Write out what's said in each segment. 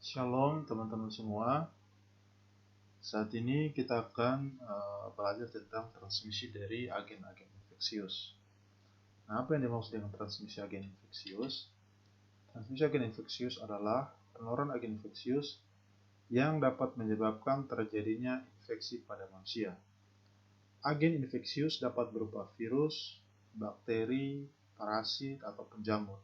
Shalom teman-teman semua. Saat ini kita akan belajar tentang transmisi dari agen-agen infeksius. Nah, apa yang dimaksud dengan transmisi agen infeksius? Transmisi agen infeksius adalah penularan agen infeksius yang dapat menyebabkan terjadinya infeksi pada manusia. Agen infeksius dapat berupa virus, bakteri, parasit, atau penjamur.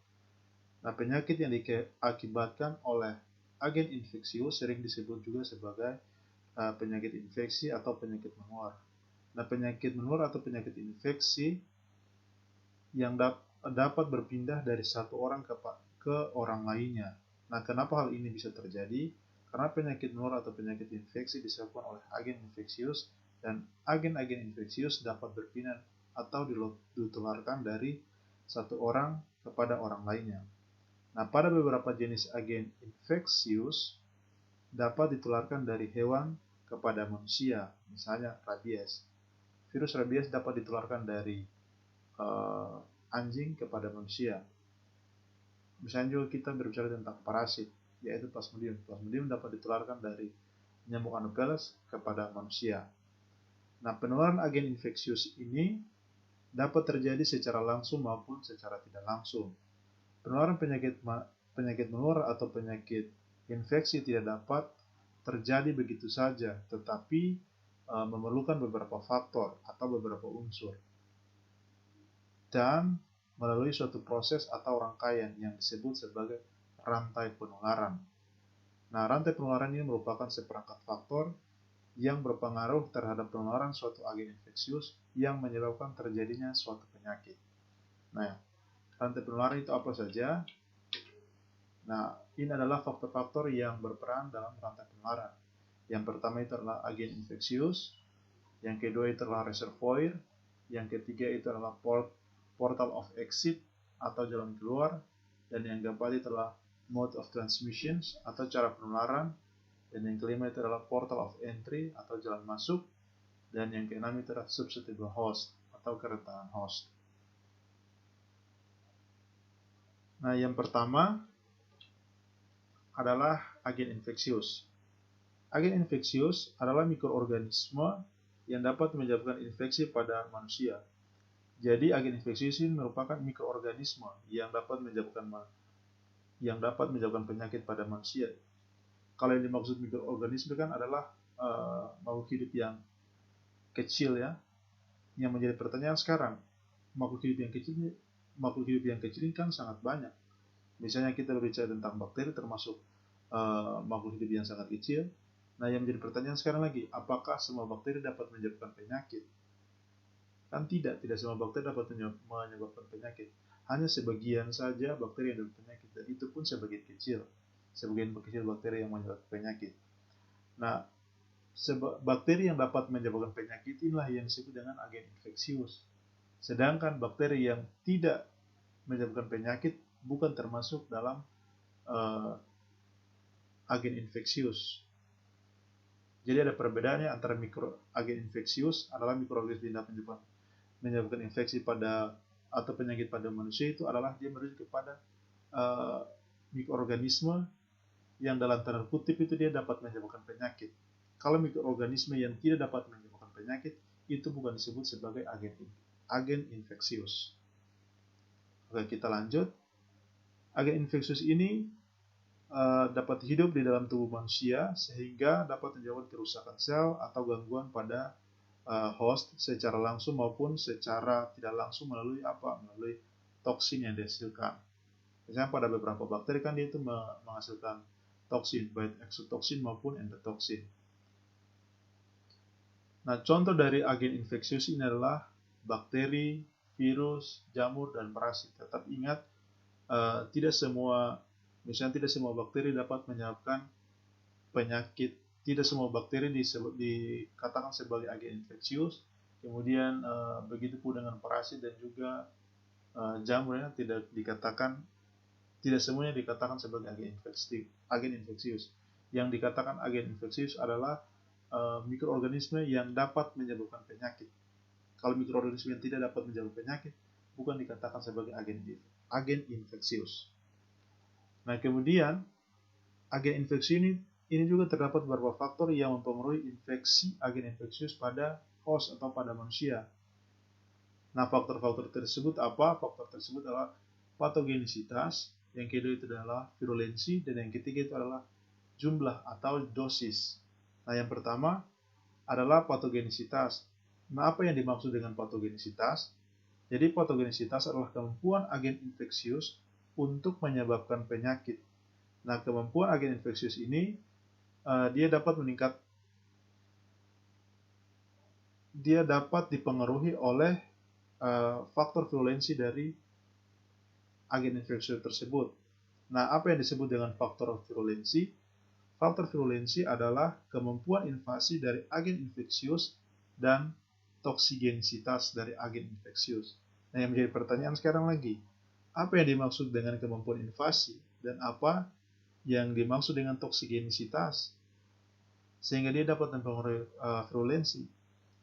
Nah, penyakit yang diakibatkan oleh agen infeksius sering disebut juga sebagai penyakit infeksi atau penyakit menular. Nah, penyakit menular atau penyakit infeksi yang dapat berpindah dari satu orang ke orang lainnya. Nah, kenapa hal ini bisa terjadi? Karena penyakit menular atau penyakit infeksi disebabkan oleh agen infeksius, dan agen-agen infeksius dapat berpindah atau ditularkan dari satu orang kepada orang lainnya. Nah, pada beberapa jenis agen infeksius dapat ditularkan dari hewan kepada manusia, misalnya rabies. Virus rabies dapat ditularkan dari anjing kepada manusia. Misalnya juga kita berbicara tentang parasit, yaitu Plasmodium. Plasmodium dapat ditularkan dari nyamuk Anopheles kepada manusia. Nah, penularan agen infeksius ini dapat terjadi secara langsung maupun secara tidak langsung. Penularan penyakit menular atau penyakit infeksi tidak dapat terjadi begitu saja, tetapi memerlukan beberapa faktor atau beberapa unsur, dan melalui suatu proses atau rangkaian yang disebut sebagai rantai penularan. Nah, rantai penularan ini merupakan seperangkat faktor yang berpengaruh terhadap penularan suatu agen infeksius yang menyebabkan terjadinya suatu penyakit. Nah, rantai penularan itu apa saja? Nah, ini adalah faktor-faktor yang berperan dalam rantai penularan. Yang pertama itu adalah agen infeksius, yang kedua itu adalah reservoir, yang ketiga itu adalah portal of exit atau jalan keluar, dan yang keempat itu adalah mode of transmission atau cara penularan, dan yang kelima itu adalah portal of entry atau jalan masuk, dan yang keenam itu adalah susceptible host atau kerentanan host. Nah, yang pertama adalah agen infeksius. Agen infeksius adalah mikroorganisme yang dapat menyebabkan infeksi pada manusia. Jadi agen infeksius ini merupakan mikroorganisme yang dapat menyebabkan penyakit pada manusia. Kalau yang dimaksud mikroorganisme kan adalah makhluk hidup yang kecil ya. Yang menjadi pertanyaan sekarang, makhluk hidup yang kecil ini kan sangat banyak. Misalnya kita berbicara tentang bakteri termasuk makhluk hidup yang sangat kecil. Nah, yang menjadi pertanyaan sekarang lagi, apakah semua bakteri dapat menyebabkan penyakit? Kan tidak semua bakteri dapat menyebabkan penyakit. Hanya sebagian saja bakteri yang dapat penyakit, dan itu pun sebagian kecil bakteri yang menyebabkan penyakit. Nah, bakteri yang dapat menyebabkan penyakit inilah yang disebut dengan agen infeksius. Sedangkan bakteri yang tidak menyebabkan penyakit bukan termasuk dalam agen infeksius. Jadi ada perbedaannya antara agen infeksius adalah mikroorganisme yang dapat menyebabkan infeksi atau penyakit pada manusia, itu adalah dia merujuk kepada mikroorganisme yang dalam tanda kutip itu dia dapat menyebabkan penyakit. Kalau mikroorganisme yang tidak dapat menyebabkan penyakit itu bukan disebut sebagai agen infeksius. Oke, kita lanjut. Agen infeksius ini dapat hidup di dalam tubuh manusia sehingga dapat menyebabkan kerusakan sel atau gangguan pada host secara langsung maupun secara tidak langsung melalui toksin yang dihasilkan. Misalnya pada beberapa bakteri kan dia itu menghasilkan toksin, baik eksotoksin maupun endotoksin. Nah, contoh dari agen infeksius ini adalah bakteri, virus, jamur, dan parasit. Tetap ingat, tidak semua bakteri dapat menyebabkan penyakit. Tidak semua bakteri dikatakan sebagai agen infeksius. Kemudian begitu pun dengan parasit dan juga jamur ya, tidak semuanya dikatakan sebagai agen infeksius. Yang dikatakan agen infeksius adalah mikroorganisme yang dapat menyebabkan penyakit. Kalau mikroorganisme yang tidak dapat menyebabkan penyakit bukan dikatakan sebagai agen infeksius. Nah, kemudian agen infeksi ini juga terdapat beberapa faktor yang mempengaruhi infeksi agen infeksius pada host atau pada manusia. Nah, faktor-faktor tersebut apa? Faktor tersebut adalah patogenisitas, yang kedua itu adalah virulensi, dan yang ketiga itu adalah jumlah atau dosis. Nah, yang pertama adalah patogenisitas. Nah, apa yang dimaksud dengan patogenisitas? Jadi, patogenisitas adalah kemampuan agen infeksius untuk menyebabkan penyakit. Nah, kemampuan agen infeksius ini dia dapat dipengaruhi oleh faktor virulensi dari agen infeksius tersebut. Nah, apa yang disebut dengan faktor virulensi? Faktor virulensi adalah kemampuan invasi dari agen infeksius dan toksigenisitas dari agen infeksius. Nah, yang menjadi pertanyaan sekarang lagi, apa yang dimaksud dengan kemampuan invasi dan apa yang dimaksud dengan toksigenisitas? Sehingga dia dapat mempengaruhi virulensi.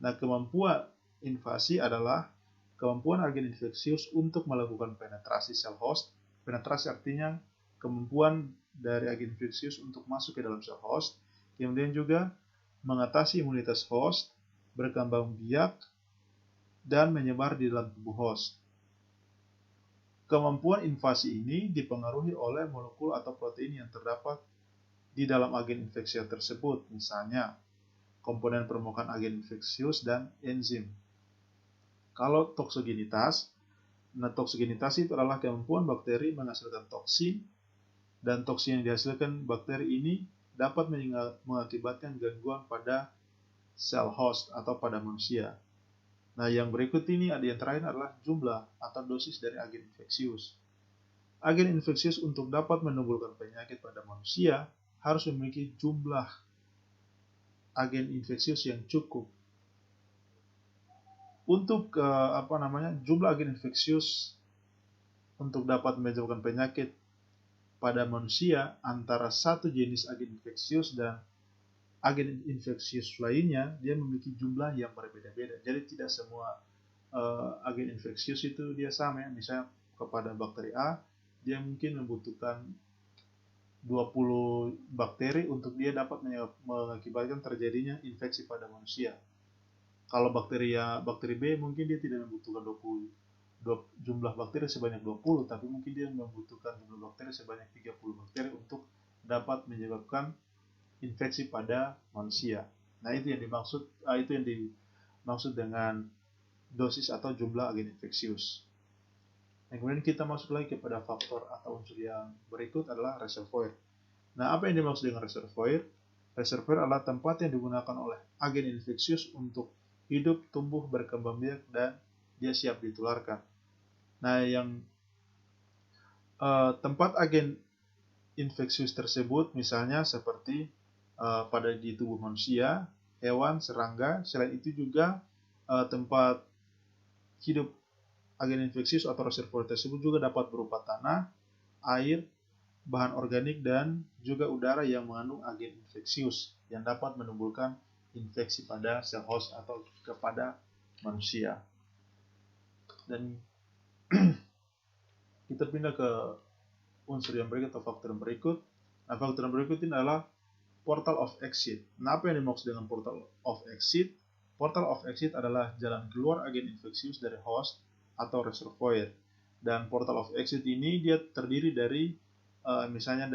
Nah, kemampuan invasi adalah kemampuan agen infeksius untuk melakukan penetrasi sel host. Penetrasi artinya kemampuan dari agen infeksius untuk masuk ke dalam sel host. Kemudian juga mengatasi imunitas host, berkembang biak, dan menyebar di dalam tubuh host. Kemampuan invasi ini dipengaruhi oleh molekul atau protein yang terdapat di dalam agen infeksius tersebut, misalnya komponen permukaan agen infeksius dan enzim. Kalau toksogenitas, toksogenitas itu adalah kemampuan bakteri menghasilkan toksin, dan toksin yang dihasilkan bakteri ini dapat mengakibatkan gangguan pada sel host atau pada manusia. Nah, yang berikut ini yang terakhir adalah jumlah atau dosis dari agen infeksius. Agen infeksius untuk dapat menimbulkan penyakit pada manusia harus memiliki jumlah agen infeksius yang cukup. Untuk jumlah agen infeksius untuk dapat menyebabkan penyakit pada manusia antara satu jenis agen infeksius dan agen infeksius lainnya, dia memiliki jumlah yang berbeda-beda. Jadi tidak semua agen infeksius itu dia sama ya. Misalnya kepada bakteri A, dia mungkin membutuhkan 20 bakteri untuk dia dapat mengakibatkan terjadinya infeksi pada manusia. Kalau bakteri B mungkin dia tidak membutuhkan jumlah bakteri sebanyak 20, tapi mungkin dia membutuhkan jumlah bakteri sebanyak 30 bakteri untuk dapat menyebabkan infeksi pada manusia. Nah, itu yang dimaksud dengan dosis atau jumlah agen infeksius. Dan kemudian kita masuk lagi kepada faktor atau unsur yang berikut adalah reservoir. Nah, apa yang dimaksud dengan reservoir? Reservoir adalah tempat yang digunakan oleh agen infeksius untuk hidup, tumbuh, berkembang biak, dan dia siap ditularkan. Nah, yang tempat agen infeksius tersebut misalnya seperti pada di tubuh manusia, hewan, serangga. Selain itu juga tempat hidup agen infeksius atau reservoir tersebut juga dapat berupa tanah, air, bahan organik, dan juga udara yang mengandung agen infeksius yang dapat menimbulkan infeksi pada sel host atau kepada manusia. Dan kita pindah ke unsur yang berikut atau faktor yang berikut. Nah, faktor yang berikut ini adalah portal of exit. Nah, apa yang dimaksud dengan portal of exit? Portal of exit adalah jalan keluar agen infeksius dari host atau reservoir. Dan portal of exit ini dia terdiri dari misalnya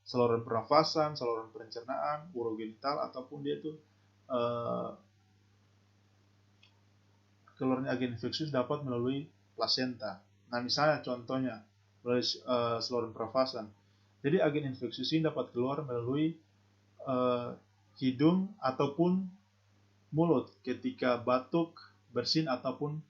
saluran pernafasan, saluran pencernaan, urogenital, ataupun dia itu keluarnya agen infeksius dapat melalui plasenta. Nah, misalnya contohnya melalui saluran pernafasan. Jadi agen infeksius ini dapat keluar melalui hidung ataupun mulut ketika batuk, bersin, ataupun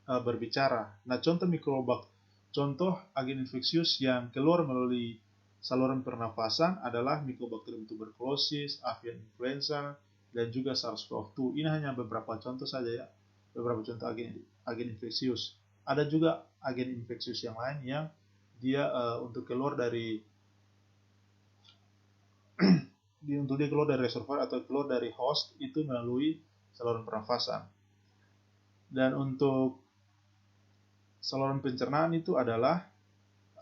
berbicara. Nah, contoh agen infeksius yang keluar melalui saluran pernafasan adalah Mycobacterium tuberculosis, avian influenza, dan juga SARS-CoV-2. Ini hanya beberapa contoh saja ya, beberapa contoh agen infeksius. Ada juga agen infeksius yang lain yang dia untuk keluar dari reservoir atau keluar dari host itu melalui saluran pernafasan. Dan untuk saluran pencernaan itu adalah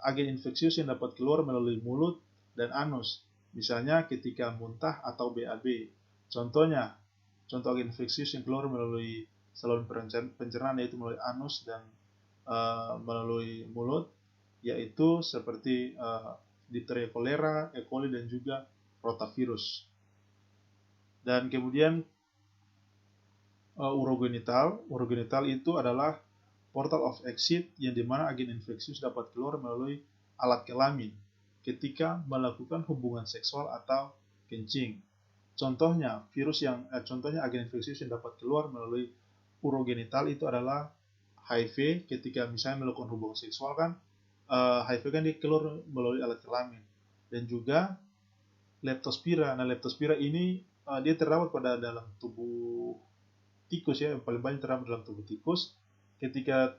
agen infeksius yang dapat keluar melalui mulut, dan anus. Misalnya ketika muntah atau BAB. Contohnya, contoh agen infeksius yang keluar melalui saluran pencernaan yaitu melalui anus dan melalui mulut, yaitu seperti diphtheria cholera, E. coli, dan juga rotavirus. Dan kemudian urogenital itu adalah portal of exit yang dimana agen infeksius dapat keluar melalui alat kelamin ketika melakukan hubungan seksual atau kencing. Contohnya contohnya agen infeksius yang dapat keluar melalui urogenital itu adalah HIV. Ketika misalnya melakukan hubungan seksual kan, HIV kan dia keluar melalui alat kelamin. Dan juga leptospira. Nah, leptospira ini dia terdapat pada dalam tubuh tikus ya, yang paling banyak terdapat dalam tubuh tikus. Ketika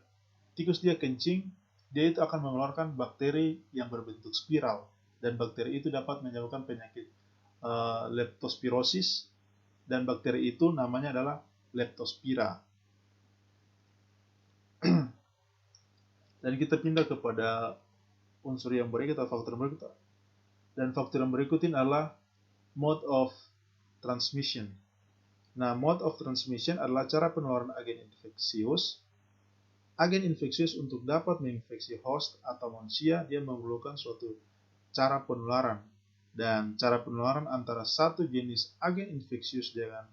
tikus dia kencing, dia itu akan mengeluarkan bakteri yang berbentuk spiral, dan bakteri itu dapat menyebabkan penyakit leptospirosis, dan bakteri itu namanya adalah leptospira. Dan kita pindah kepada unsur yang berikut atau faktor berikut. Dan faktor yang berikut ini adalah mode of transmission. Nah, mode of transmission adalah cara penularan agen infeksius. Agen infeksius untuk dapat menginfeksi host atau manusia, dia memerlukan suatu cara penularan. Dan cara penularan antara satu jenis agen infeksius dengan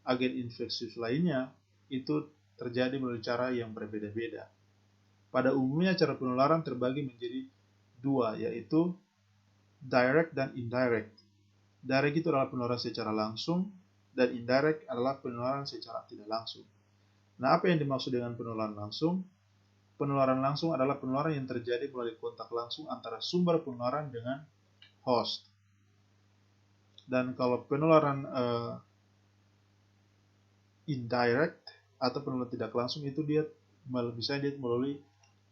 agen infeksius lainnya itu terjadi melalui cara yang berbeda-beda. Pada umumnya cara penularan terbagi menjadi dua, yaitu direct dan indirect. Direct itu adalah penularan secara langsung, dan indirect adalah penularan secara tidak langsung. Nah, apa yang dimaksud dengan penularan langsung? Penularan langsung adalah penularan yang terjadi melalui kontak langsung antara sumber penularan dengan host. Dan kalau penularan indirect atau penularan tidak langsung itu dia melalui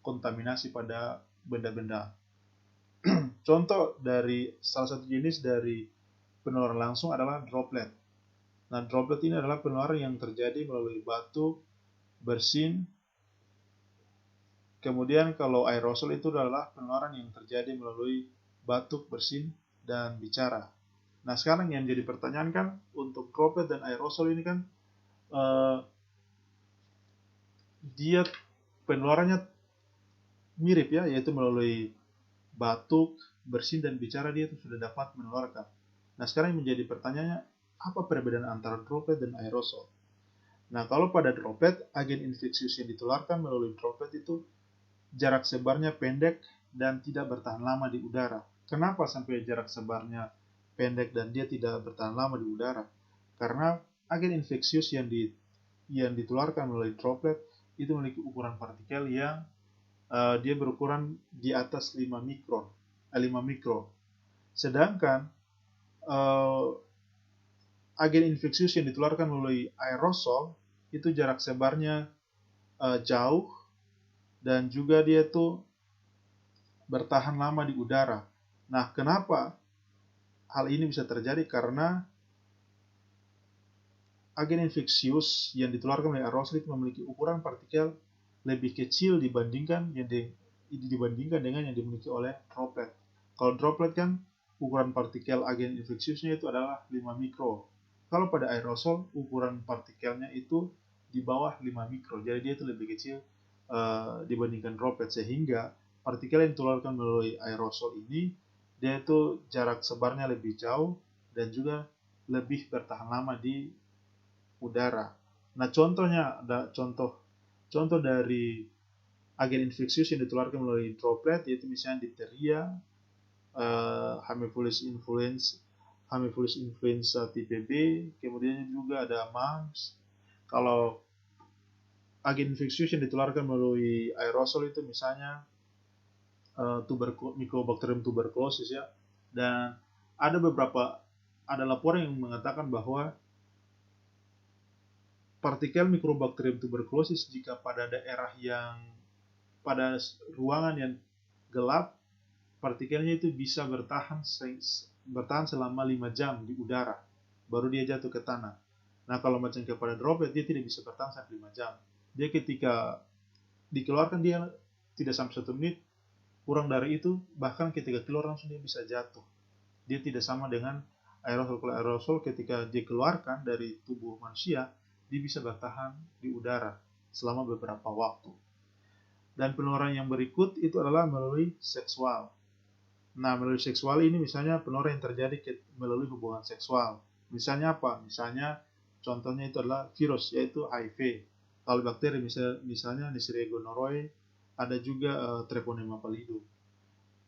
kontaminasi pada benda-benda. Contoh dari salah satu jenis dari penularan langsung adalah droplet. Nah, droplet ini adalah penularan yang terjadi melalui batuk, bersin. Kemudian kalau aerosol itu adalah penularan yang terjadi melalui batuk, bersin, dan bicara. Nah, sekarang yang jadi pertanyaan kan, untuk droplet dan aerosol ini kan dia penularannya mirip ya, yaitu melalui batuk, bersin, dan bicara dia itu sudah dapat menularkan. Nah, sekarang yang menjadi pertanyaannya, apa perbedaan antara droplet dan aerosol? Nah, kalau pada droplet, agen infeksius yang ditularkan melalui droplet itu jarak sebarnya pendek dan tidak bertahan lama di udara. Kenapa sampai jarak sebarnya pendek dan dia tidak bertahan lama di udara? Karena agen infeksius yang ditularkan melalui droplet itu memiliki ukuran partikel yang dia berukuran di atas 5 mikro. Sedangkan agen infeksius yang ditularkan melalui aerosol itu jarak sebarnya jauh dan juga dia tuh bertahan lama di udara. Nah, kenapa hal ini bisa terjadi? Karena agen infeksius yang ditularkan oleh aerosol itu memiliki ukuran partikel lebih kecil dibandingkan dengan yang dimiliki oleh droplet. Kalau droplet kan ukuran partikel agen infeksiusnya itu adalah 5 mikro. Kalau pada aerosol ukuran partikelnya itu di bawah 5 mikro. Jadi dia itu lebih kecil dibandingkan droplet, sehingga partikel yang ditularkan melalui aerosol ini dia itu jarak sebarnya lebih jauh dan juga lebih bertahan lama di udara. Nah, contohnya ada contoh dari agen infeksius yang ditularkan melalui droplet yaitu misalnya diphtheria, Haemophilus influenza tipe B, kemudian juga ada mumps. Kalau agen infeksius yang ditularkan melalui aerosol itu misalnya Mycobacterium tuberculosis ya. Dan ada laporan yang mengatakan bahwa partikel Mycobacterium tuberculosis jika pada ruangan yang gelap, partikelnya itu bisa bertahan selama 5 jam di udara, baru dia jatuh ke tanah. Nah, kalau macam kepada droplet, dia tidak bisa bertahan sampai 5 jam. Dia ketika dikeluarkan, dia tidak sampai 1 menit, kurang dari itu, bahkan ketika keluar langsung dia bisa jatuh. Dia tidak sama dengan aerosol. Kalau aerosol ketika dikeluarkan dari tubuh manusia, dia bisa bertahan di udara selama beberapa waktu. Dan penularan yang berikut itu adalah melalui seksual. Nah, melalui seksual ini misalnya penularan yang terjadi melalui hubungan seksual. Misalnya apa? Misalnya contohnya itu adalah virus, yaitu HIV. Kalau bakteri misalnya Neisseria gonorrhoeae, ada juga Treponema pallidum.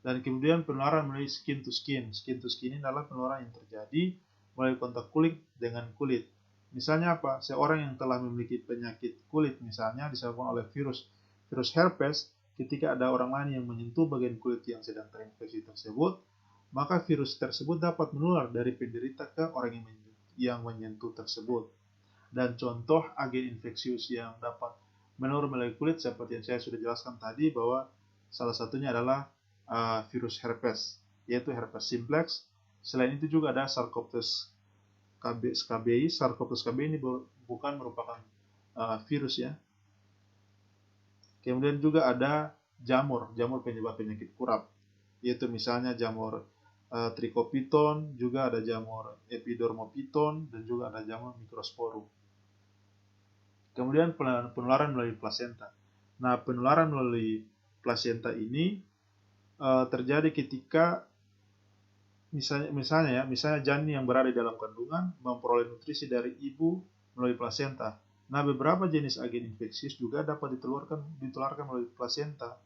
Dan kemudian penularan melalui skin to skin. Skin to skin ini adalah penularan yang terjadi melalui kontak kulit dengan kulit. Misalnya apa? Seorang yang telah memiliki penyakit kulit misalnya disebabkan oleh virus herpes, ketika ada orang lain yang menyentuh bagian kulit yang sedang terinfeksi tersebut, maka virus tersebut dapat menular dari penderita ke orang yang menyentuh tersebut. Dan contoh agen infeksius yang dapat menular melalui kulit seperti yang saya sudah jelaskan tadi, bahwa salah satunya adalah virus herpes, yaitu herpes simplex. Selain itu juga ada Sarcoptes scabiei. Sarcoptes scabiei ini bukan merupakan virus ya. Kemudian juga ada jamur penyebab penyakit kurap, yaitu misalnya jamur Trichopiton, juga ada jamur Epidermophyton, dan juga ada jamur Microsporum. Kemudian penularan melalui plasenta. Nah, penularan melalui plasenta ini terjadi ketika misalnya janin yang berada di dalam kandungan memperoleh nutrisi dari ibu melalui plasenta. Nah, beberapa jenis agen infeksius juga dapat ditularkan melalui plasenta.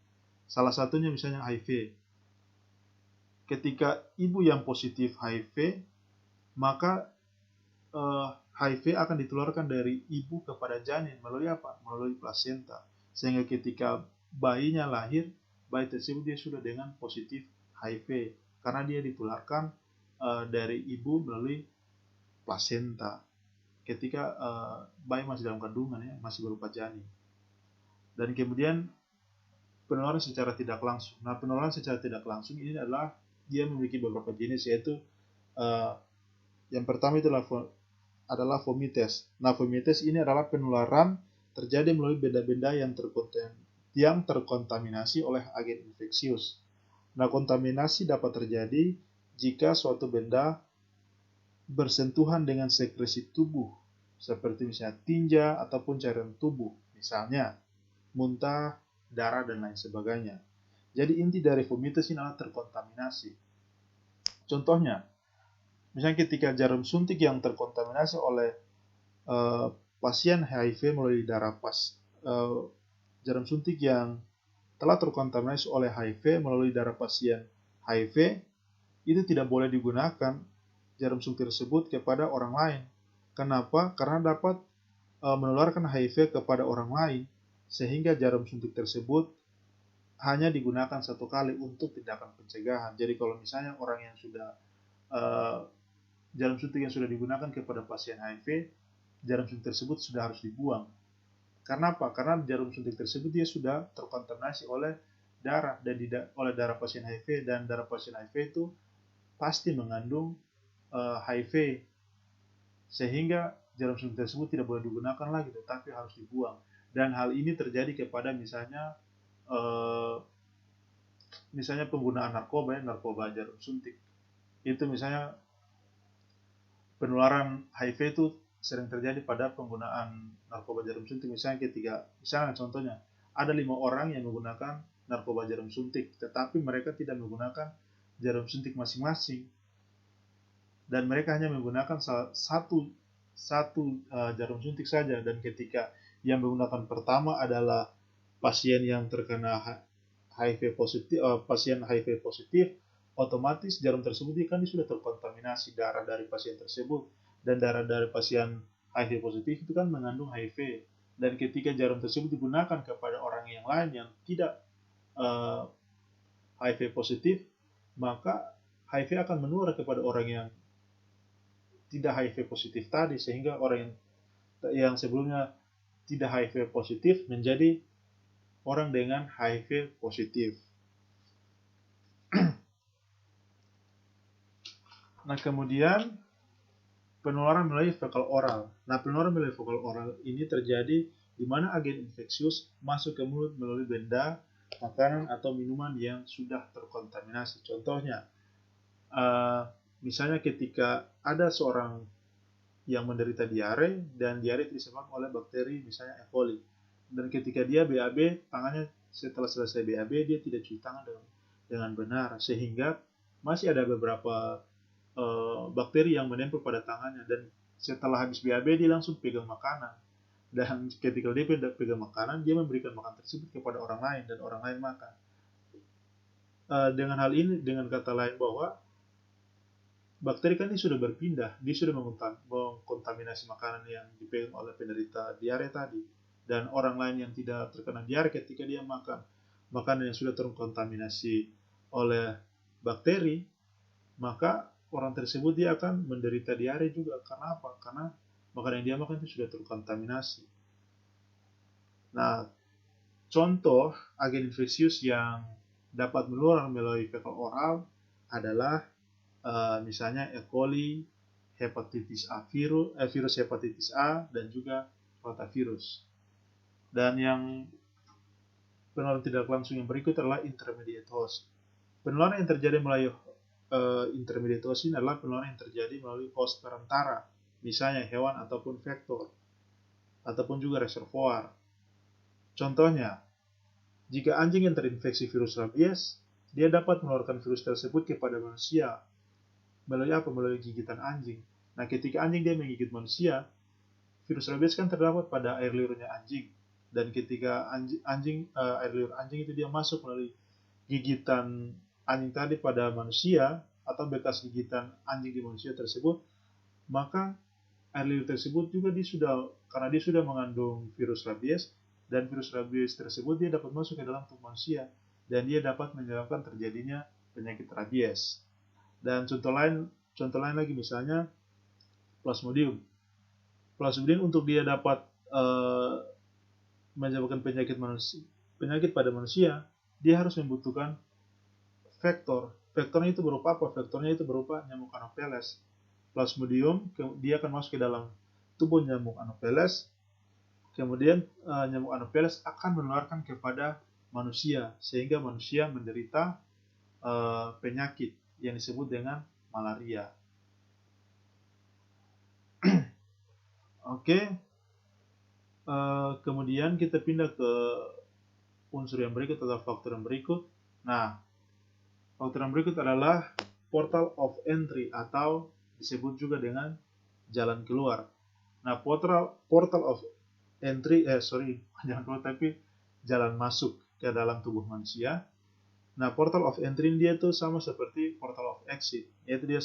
Salah satunya misalnya HIV. Ketika ibu yang positif HIV, maka HIV akan ditularkan dari ibu kepada janin melalui apa? Melalui plasenta. Sehingga ketika bayinya lahir, bayi tersebut dia sudah dengan positif HIV karena dia ditularkan dari ibu melalui plasenta. Ketika bayi masih dalam kandungan ya, masih berupa janin. Dan kemudian penularan secara tidak langsung. Nah, penularan secara tidak langsung ini adalah dia memiliki beberapa jenis, yaitu yang pertama itu adalah fomites. Nah, fomites ini adalah penularan terjadi melalui benda-benda yang terkontaminasi oleh agen infeksius. Nah, kontaminasi dapat terjadi jika suatu benda bersentuhan dengan sekresi tubuh, seperti misalnya tinja ataupun cairan tubuh, misalnya muntah, darah, dan lain sebagainya. Jadi inti dari fomites ini adalah terkontaminasi. Contohnya, misalnya ketika jarum suntik yang terkontaminasi oleh pasien HIV melalui darah jarum suntik yang telah terkontaminasi oleh HIV melalui darah pasien HIV, itu tidak boleh digunakan jarum suntik tersebut kepada orang lain. Kenapa? Karena dapat menularkan HIV kepada orang lain, sehingga jarum suntik tersebut hanya digunakan satu kali untuk tindakan pencegahan. Jadi kalau misalnya orang yang sudah jarum suntik yang sudah digunakan kepada pasien HIV, jarum suntik tersebut sudah harus dibuang. Karena apa? Karena jarum suntik tersebut dia sudah terkontaminasi oleh darah oleh darah pasien HIV, dan darah pasien HIV itu pasti mengandung HIV, sehingga jarum suntik tersebut tidak boleh digunakan lagi, tetapi harus dibuang. Dan hal ini terjadi kepada misalnya penggunaan narkoba jarum suntik. Itu misalnya penularan HIV itu sering terjadi pada penggunaan narkoba jarum suntik. Misalnya contohnya ada 5 orang yang menggunakan narkoba jarum suntik, tetapi mereka tidak menggunakan jarum suntik masing-masing, dan mereka hanya menggunakan satu jarum suntik saja. Dan ketika yang menggunakan pertama adalah pasien yang terkena HIV positif, pasien HIV positif, otomatis jarum tersebut kan sudah terkontaminasi darah dari pasien tersebut, dan darah dari pasien HIV positif itu kan mengandung HIV. Dan ketika jarum tersebut digunakan kepada orang yang lain yang tidak HIV positif, maka HIV akan menular kepada orang yang tidak HIV positif tadi, sehingga orang yang sebelumnya tidak HIV positif menjadi orang dengan HIV positif. Nah, kemudian penularan melalui fekal oral. Nah, penularan melalui fekal oral ini terjadi di mana agen infeksius masuk ke mulut melalui benda, makanan, atau minuman yang sudah terkontaminasi. Contohnya, Misalnya ketika ada seorang yang menderita diare dan diare itu disebabkan oleh bakteri misalnya E. coli. Dan ketika dia BAB, tangannya setelah selesai BAB dia tidak cuci tangan dengan benar, sehingga masih ada beberapa bakteri yang menempel pada tangannya, dan setelah habis BAB dia langsung pegang makanan, dan ketika dia pegang makanan dia memberikan makanan tersebut kepada orang lain dan orang lain makan. Dengan hal ini, dengan kata lain bahwa bakteri kan dia sudah berpindah, dia sudah mengkontaminasi makanan yang dipegang oleh penderita diare tadi, dan orang lain yang tidak terkena diare ketika dia makan makanan yang sudah terkontaminasi oleh bakteri, maka orang tersebut dia akan menderita diare juga. Karena apa? Karena makanan yang dia makan itu sudah terkontaminasi. Nah, contoh agen infeksius yang dapat menular melalui fekal oral adalah misalnya E. coli, hepatitis A virus hepatitis A, dan juga rotavirus. Dan yang penularan tidak langsung yang berikut adalah intermediate host. Penularan yang terjadi melalui intermediate host ini adalah penularan yang terjadi melalui host perantara, misalnya hewan ataupun vektor, ataupun juga reservoir. Contohnya, jika anjing yang terinfeksi virus rabies, dia dapat menularkan virus tersebut kepada manusia. Melalui apa? Melalui gigitan anjing. Nah, ketika anjing dia menggigit manusia, virus rabies kan terdapat pada air liurnya anjing. Dan ketika air liur anjing itu dia masuk melalui gigitan anjing tadi pada manusia, atau bekas gigitan anjing di manusia tersebut, maka air liur tersebut juga karena dia sudah mengandung virus rabies, dan virus rabies tersebut dia dapat masuk ke dalam tubuh manusia, dan dia dapat menyebabkan terjadinya penyakit rabies. Dan contoh lain lagi misalnya Plasmodium. Plasmodium untuk dia dapat menyebabkan penyakit pada manusia, dia harus membutuhkan vektor. Vektornya itu berupa apa? Vektornya itu berupa nyamuk Anopheles. Plasmodium dia akan masuk ke dalam tubuh nyamuk Anopheles. Kemudian nyamuk Anopheles akan menularkan kepada manusia, sehingga manusia menderita penyakit yang disebut dengan malaria. Oke. Kemudian kita pindah ke unsur yang berikut atau faktor yang berikut. Nah, faktor yang berikut adalah portal of entry atau disebut juga dengan jalan keluar. Nah, portal of entry, jangan keluar tapi jalan masuk ke dalam tubuh manusia. Nah, portal of entry dia itu sama seperti portal of exit, yaitu dia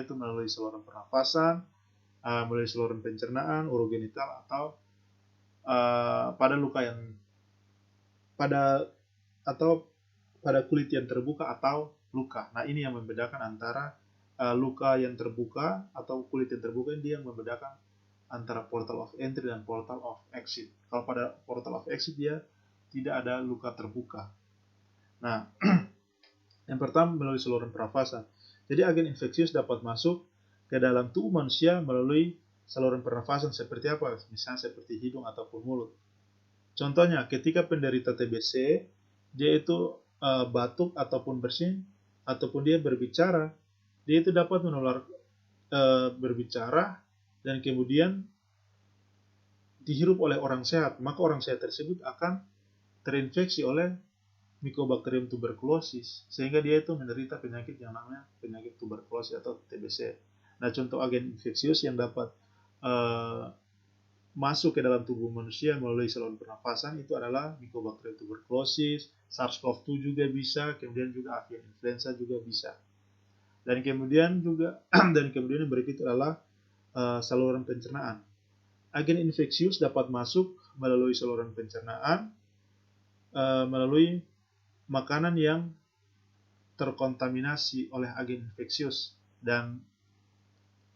itu melalui saluran pernafasan, melalui saluran pencernaan, urogenital, atau pada kulit yang terbuka atau luka. Nah, ini yang membedakan antara luka yang terbuka atau kulit yang terbuka, ini yang membedakan antara portal of entry dan portal of exit. Kalau pada portal of exit dia tidak ada luka terbuka. Nah, yang pertama melalui saluran pernafasan. Jadi agen infeksius dapat masuk ke dalam tubuh manusia melalui saluran pernafasan seperti apa? Misalnya seperti hidung ataupun mulut. Contohnya, ketika penderita TBC, dia itu batuk ataupun bersin, ataupun dia berbicara, dia itu dapat menular berbicara dan kemudian dihirup oleh orang sehat, maka orang sehat tersebut akan terinfeksi oleh Mycobacterium tuberculosis, sehingga dia itu menderita penyakit yang namanya penyakit tuberkulosis atau TBC. Nah, contoh agen infeksius yang dapat masuk ke dalam tubuh manusia melalui saluran pernafasan itu adalah Mycobacterium tuberculosis, SARS-CoV-2 juga bisa, kemudian juga avian influenza juga bisa. Dan kemudian yang berikut adalah saluran pencernaan. Agen infeksius dapat masuk melalui saluran pencernaan melalui makanan yang terkontaminasi oleh agen infeksius, dan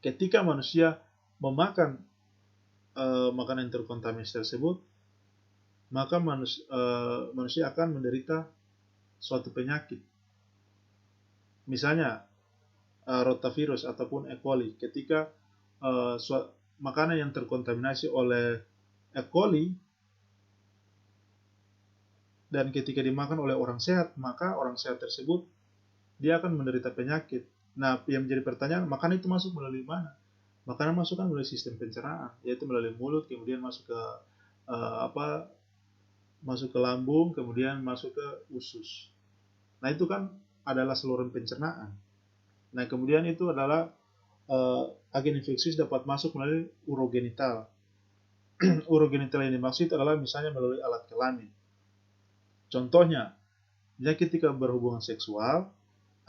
ketika manusia memakan makanan yang terkontaminasi tersebut, maka manusia akan menderita suatu penyakit. Misalnya rotavirus ataupun E. coli. Ketika makanan yang terkontaminasi oleh E. coli dan ketika dimakan oleh orang sehat, maka orang sehat tersebut dia akan menderita penyakit. Nah, yang menjadi pertanyaan, makanan itu masuk melalui mana? Makanan masuk kan melalui sistem pencernaan, yaitu melalui mulut, kemudian masuk ke masuk ke lambung, kemudian masuk ke usus. Nah, itu kan adalah saluran pencernaan. Nah, kemudian itu adalah agen infeksius dapat masuk melalui urogenital. Urogenital yang dimaksud adalah misalnya melalui alat kelamin. Contohnya, ketika berhubungan seksual,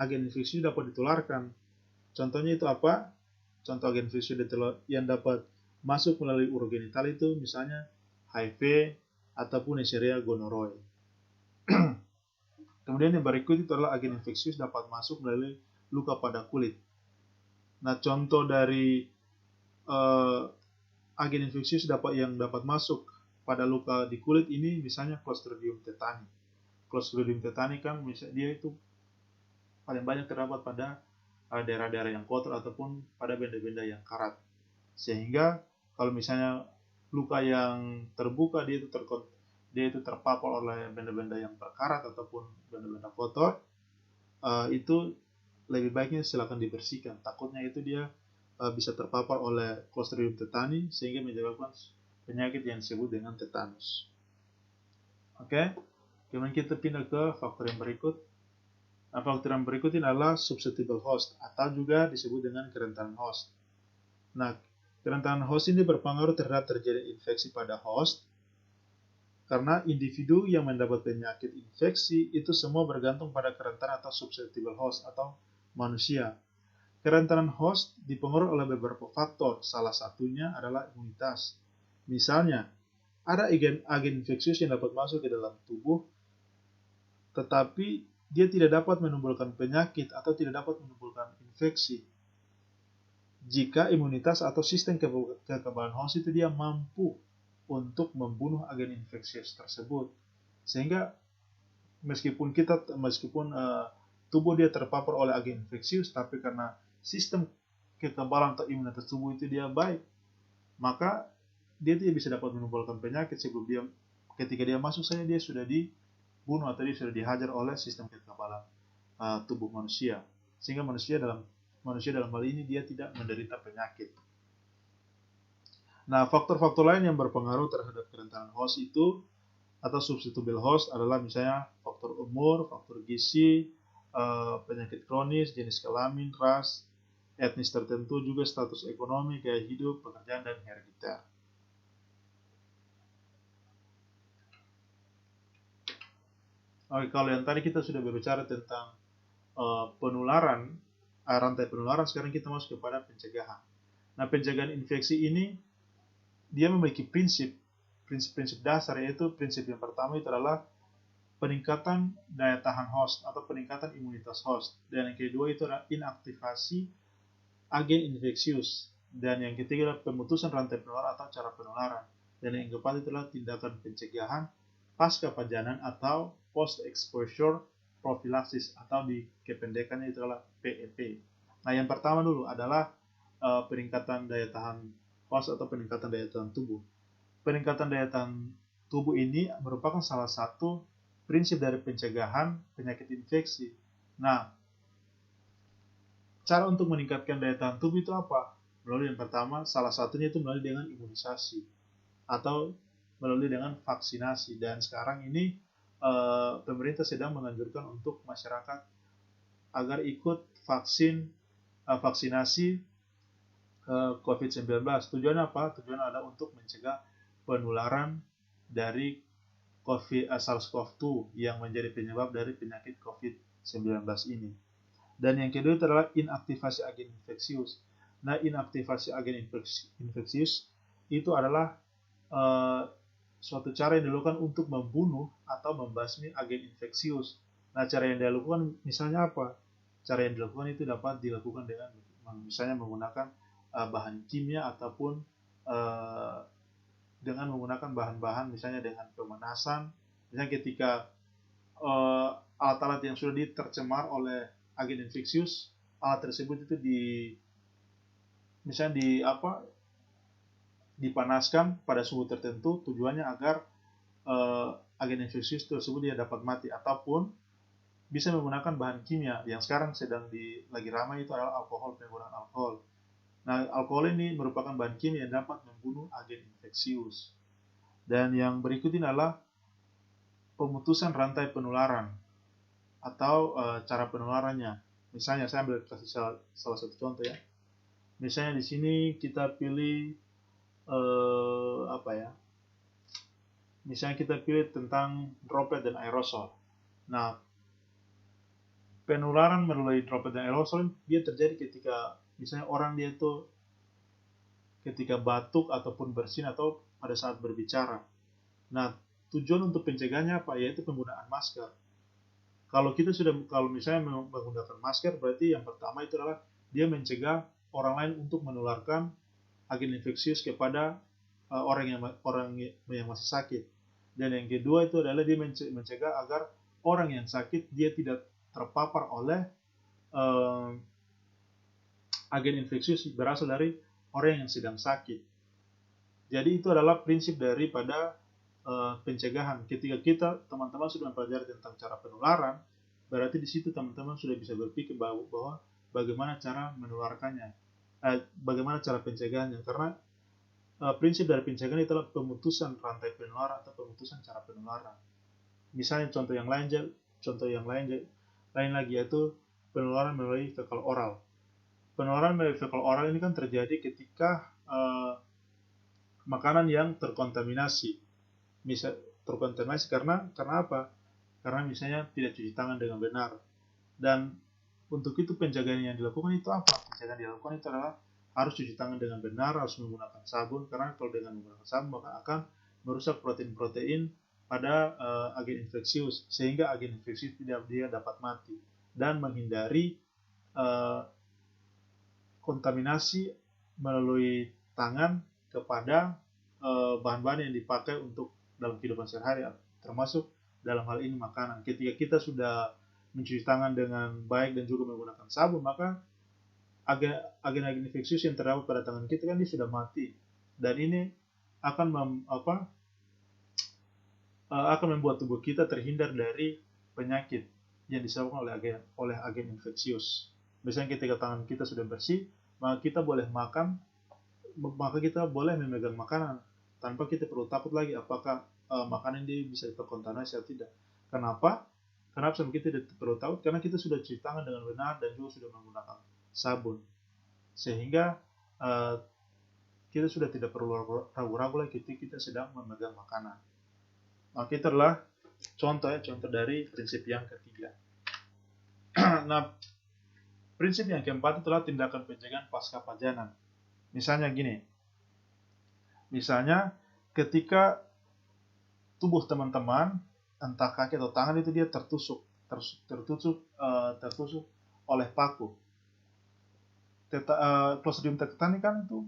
agen infeksius dapat ditularkan. Contohnya itu apa? Contoh agen infeksius yang dapat masuk melalui urogenital itu misalnya HIV ataupun Neisseria gonorrhoeae. Kemudian yang berikut itu adalah agen infeksius dapat masuk melalui luka pada kulit. Nah, contoh dari agen infeksius yang dapat masuk pada luka di kulit ini misalnya Clostridium tetani. Clostridium tetani kan dia itu paling banyak terdapat pada daerah-daerah yang kotor ataupun pada benda-benda yang karat. Sehingga kalau misalnya luka yang terbuka dia itu terpapar oleh benda-benda yang berkarat ataupun benda-benda kotor, itu lebih baiknya silakan dibersihkan. Takutnya itu dia bisa terpapar oleh Clostridium tetani sehingga menyebabkan penyakit yang disebut dengan tetanus. Oke, kemudian kita pindah ke faktor yang berikut. Nah, faktor yang berikut ini adalah susceptible host atau juga disebut dengan kerentanan host. Nah, kerentanan host ini berpengaruh terhadap terjadi infeksi pada host karena individu yang mendapat penyakit infeksi itu semua bergantung pada kerentanan atau susceptible host atau manusia. Kerentanan host dipengaruhi oleh beberapa faktor, salah satunya adalah imunitas. Misalnya, ada agen infeksius yang dapat masuk ke dalam tubuh, tetapi dia tidak dapat menimbulkan penyakit atau tidak dapat menimbulkan infeksi. Jika imunitas atau sistem kekebalan host itu dia mampu untuk membunuh agen infeksius tersebut. Sehingga meskipun tubuh dia terpapar oleh agen infeksius, tapi karena sistem kekebalan atau imunitas tubuh itu dia baik, maka dia tidak bisa dapat menimbulkan penyakit sebelum ketika dia masuk saja dia sudah dibunuh atau dia sudah dihajar oleh sistem kekebalan tubuh manusia, sehingga manusia dalam hal ini dia tidak menderita penyakit. Nah, faktor-faktor lain yang berpengaruh terhadap kerentanan host itu atau susceptible host adalah misalnya faktor umur, faktor gizi, penyakit kronis, jenis kelamin, ras, etnis tertentu, juga status ekonomi, gaya hidup, pekerjaan, dan herediter. Oke, kalau yang tadi kita sudah berbicara tentang penularan, rantai penularan, sekarang kita masuk kepada pencegahan. Nah, pencegahan infeksi ini dia memiliki prinsip dasar, yaitu prinsip yang pertama itu adalah peningkatan daya tahan host atau peningkatan imunitas host, dan yang kedua itu adalah inaktivasi agen infeksius, dan yang ketiga adalah pemutusan rantai penularan atau cara penularan, dan yang keempat itu adalah tindakan pencegahan pasca pajanan atau post exposure prophylaxis atau di kependekannya itu adalah PEP. Nah, yang pertama dulu adalah peningkatan daya tahan host atau peningkatan daya tahan tubuh. Peningkatan daya tahan tubuh ini merupakan salah satu prinsip dari pencegahan penyakit infeksi. Nah, cara untuk meningkatkan daya tahan tubuh itu apa? Melalui yang pertama, salah satunya itu melalui dengan imunisasi atau melalui dengan vaksinasi. Dan sekarang ini pemerintah sedang menganjurkan untuk masyarakat agar ikut vaksinasi COVID-19. Tujuannya apa? Tujuannya adalah untuk mencegah penularan dari SARS-CoV-2 yang menjadi penyebab dari penyakit COVID-19 ini. Dan yang kedua itu adalah inaktivasi agen infeksius. Nah, inaktivasi agen infeksius itu adalah suatu cara yang dilakukan untuk membunuh atau membasmi agen infeksius. Nah, cara yang dilakukan misalnya apa? Cara yang dilakukan itu dapat dilakukan dengan misalnya menggunakan bahan kimia ataupun dengan menggunakan bahan-bahan misalnya dengan pemanasan. Misalnya ketika alat-alat yang sudah tercemar oleh agen infeksius, alat tersebut itu dipanaskan pada suhu tertentu, tujuannya agar agen infeksius tersebut dia dapat mati, ataupun bisa menggunakan bahan kimia yang sekarang lagi ramai, itu adalah alkohol, penggunaan alkohol. Nah, alkohol ini merupakan bahan kimia yang dapat membunuh agen infeksius. Dan yang berikut ini adalah pemutusan rantai penularan atau cara penularannya. Misalnya saya ambil kasih salah satu contoh ya. Misalnya di sini kita pilih Misalnya kita pilih tentang droplet dan aerosol. Nah, penularan melalui droplet dan aerosol dia terjadi ketika misalnya orang dia itu ketika batuk ataupun bersin atau pada saat berbicara. Nah, tujuan untuk pencegahannya apa? Yaitu penggunaan masker. Kalau misalnya menggunakan masker, berarti yang pertama itu adalah dia mencegah orang lain untuk menularkan agen infeksius kepada orang yang masih sakit. Dan yang kedua itu adalah dia mencegah agar orang yang sakit dia tidak terpapar oleh agen infeksius berasal dari orang yang sedang sakit. Jadi itu adalah prinsip daripada pencegahan. Ketika teman-teman sudah mempelajari tentang cara penularan, berarti di situ teman-teman sudah bisa berpikir bahwa bagaimana cara menularkannya, bagaimana cara pencegahannya. Karena prinsip dari pencegahan itu adalah pemutusan rantai penularan atau pemutusan cara penularan. Misalnya contoh yang lain lagi yaitu penularan melalui fekal oral. Penularan melalui fekal oral ini kan terjadi ketika makanan yang terkontaminasi. Terkontaminasi karena apa? Karena misalnya tidak cuci tangan dengan benar. Dan untuk itu pencegahan yang dilakukan itu apa? Pencegahan yang dilakukan itu adalah harus cuci tangan dengan benar, harus menggunakan sabun, karena kalau dengan menggunakan sabun maka akan merusak protein-protein pada agen infeksius, sehingga agen infeksius tidak dapat mati, dan menghindari kontaminasi melalui tangan kepada bahan-bahan yang dipakai untuk dalam kehidupan sehari-hari, termasuk dalam hal ini makanan. Ketika kita sudah mencuci tangan dengan baik dan juga menggunakan sabun, maka agen-agen infeksius yang terdapat pada tangan kita kan dia sudah mati, dan ini akan membuat tubuh kita terhindar dari penyakit yang disebabkan oleh agen infeksius. Misalnya ketika tangan kita sudah bersih, maka kita boleh memegang makanan tanpa kita perlu takut lagi apakah makanan ini bisa terkontaminasi atau tidak. Kenapa sampai kita tidak perlu takut? Karena kita sudah cuci tangan dengan benar dan juga sudah menggunakan sabun, sehingga kita sudah tidak perlu ragu-ragu lagi ketika kita sedang memegang makanan. Oke, itu adalah contoh dari prinsip yang ketiga. Nah, prinsip yang keempat adalah tindakan pencegahan pasca pajanan. Misalnya gini, ketika tubuh teman-teman, entah kaki atau tangan itu dia tertusuk oleh paku. Clostridium tetani kan itu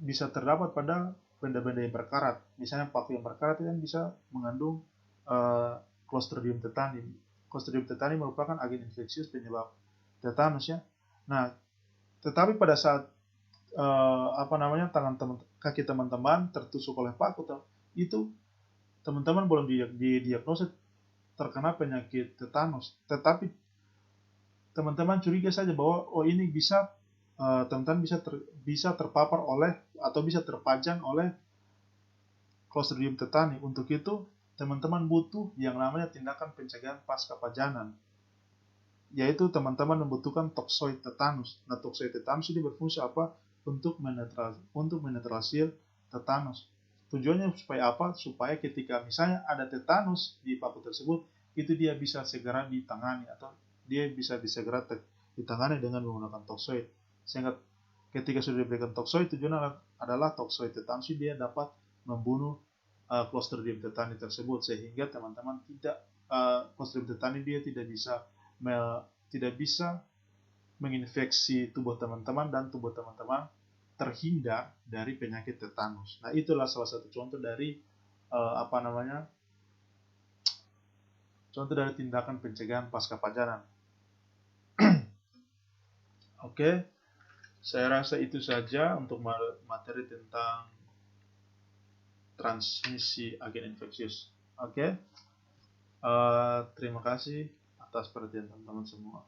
bisa terdapat pada benda-benda yang berkarat. Misalnya paku yang berkarat itu kan bisa mengandung Clostridium tetani. Clostridium tetani merupakan agen infeksius penyebab tetanus ya. Nah, tetapi pada saat kaki teman-teman tertusuk oleh paku, itu teman-teman belum didiagnosis terkena penyakit tetanus, tetapi teman-teman curiga saja bahwa ini bisa teman-teman bisa terpapar oleh atau bisa terpajang oleh Clostridium tetani. Untuk itu teman-teman butuh yang namanya tindakan pencegahan pasca pajanan, yaitu teman-teman membutuhkan toksoid tetanus. Nah, toksoid tetanus ini berfungsi apa? Untuk menetralisir tetanus. Tujuannya supaya apa? Supaya ketika misalnya ada tetanus di paku tersebut, itu dia bisa segera ditangani atau dia bisa segera ditangani dengan menggunakan toksoid. Sehingga ketika sudah diberikan toksoid, tujuannya adalah toksoid tetanus dia dapat membunuh Clostridium tetani tersebut, sehingga teman-teman Clostridium tetani dia tidak bisa menginfeksi tubuh teman-teman dan tubuh teman-teman terhindar dari penyakit tetanus. Nah, itulah salah satu contoh dari tindakan pencegahan pasca pajanan. Oke, saya rasa itu saja untuk materi tentang transmisi agen infeksius. Oke. Terima kasih atas perhatian teman-teman semua.